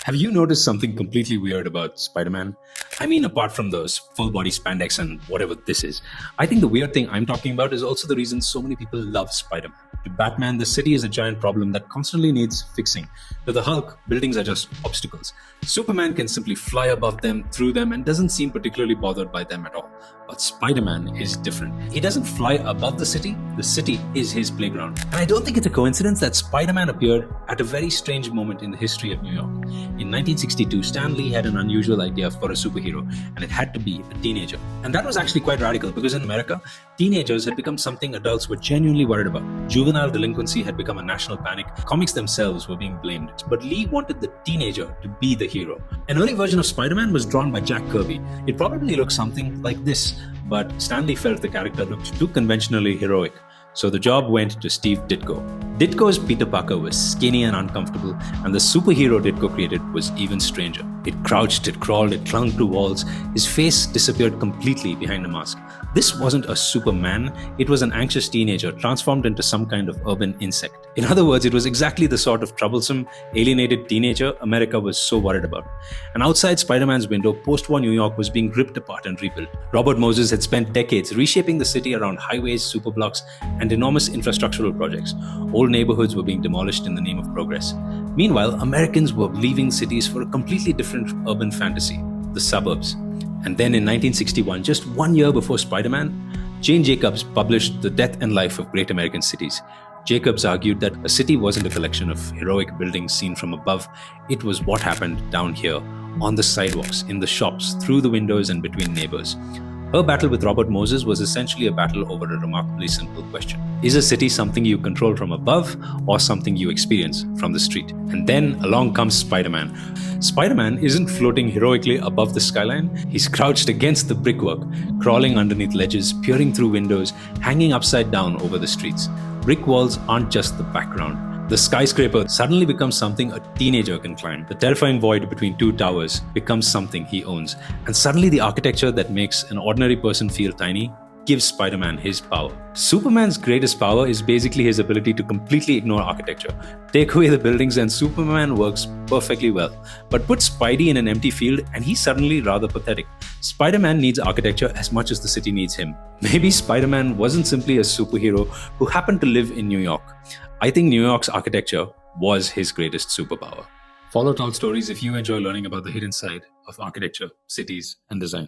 Have you noticed something completely weird about Spider-Man? I mean, apart from those full-body spandex and whatever this is, I think the weird thing I'm talking about is also the reason so many people love Spider-Man. To Batman, the city is a giant problem that constantly needs fixing. To the Hulk, buildings are just obstacles. Superman can simply fly above them, through them, and doesn't seem particularly bothered by them at all. But Spider-Man is different. He doesn't fly above the city is his playground. And I don't think it's a coincidence that Spider-Man appeared at a very strange moment in the history of New York. In 1962, Stan Lee had an unusual idea for a superhero, and it had to be a teenager. And that was actually quite radical because in America, teenagers had become something adults were genuinely worried about. Juvenile delinquency had become a national panic. Comics themselves were being blamed. But Lee wanted the teenager to be the hero. An early version of Spider-Man was drawn by Jack Kirby. It probably looked something like this, but Stan Lee felt the character looked too conventionally heroic. So the job went to Steve Ditko. Ditko's Peter Parker was skinny and uncomfortable, and the superhero Ditko created was even stranger. It crouched, it crawled, it clung to walls. His face disappeared completely behind a mask. This wasn't a Superman, it was an anxious teenager transformed into some kind of urban insect. In other words, it was exactly the sort of troublesome, alienated teenager America was so worried about. And outside Spider-Man's window, post-war New York was being ripped apart and rebuilt. Robert Moses had spent decades reshaping the city around highways, superblocks, and enormous infrastructural projects. Old neighborhoods were being demolished in the name of progress. Meanwhile, Americans were leaving cities for a completely different urban fantasy, the suburbs. And then in 1961, just 1 year before Spider-Man, Jane Jacobs published The Death and Life of Great American Cities. Jacobs argued that a city wasn't a collection of heroic buildings seen from above, it was what happened down here, on the sidewalks, in the shops, through the windows and between neighbors. Her battle with Robert Moses was essentially a battle over a remarkably simple question. Is a city something you control from above or something you experience from the street? And then along comes Spider-Man. Spider-Man isn't floating heroically above the skyline. He's crouched against the brickwork, crawling underneath ledges, peering through windows, hanging upside down over the streets. Brick walls aren't just the background. The skyscraper suddenly becomes something a teenager can climb. The terrifying void between two towers becomes something he owns. And suddenly the architecture that makes an ordinary person feel tiny gives Spider-Man his power. Superman's greatest power is basically his ability to completely ignore architecture. Take away the buildings and Superman works perfectly well. But put Spidey in an empty field and he's suddenly rather pathetic. Spider-Man needs architecture as much as the city needs him. Maybe Spider-Man wasn't simply a superhero who happened to live in New York. I think New York's architecture was his greatest superpower. Follow Tall Stories if you enjoy learning about the hidden side of architecture, cities, and design.